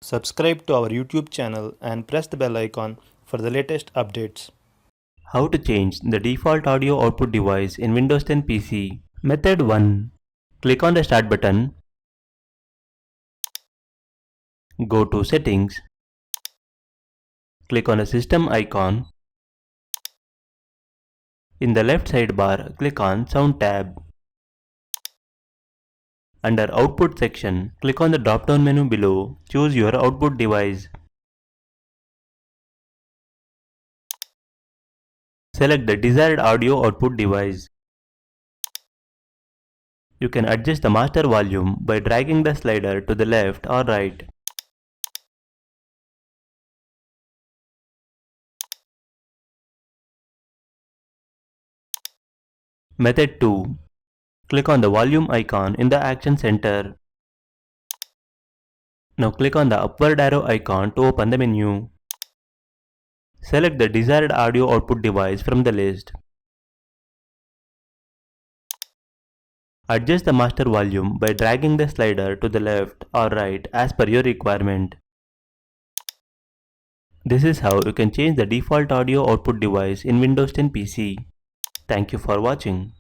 Subscribe to our YouTube channel and press the bell icon for the latest updates. How to change the default audio output device in Windows 10 PC. Method 1. Click on the Start button. Go to Settings. Click on the System icon. In the left sidebar, click on Sound tab. Under Output section, click on the drop-down menu below. Choose your output device. Select the desired audio output device. You can adjust the master volume by dragging the slider to the left or right. Method 2. Click on the volume icon in the Action Center. Now click on the upward arrow icon to open the menu. Select the desired audio output device from the list. Adjust the master volume by dragging the slider to the left or right as per your requirement. This is how you can change the default audio output device in Windows 10 PC. Thank you for watching.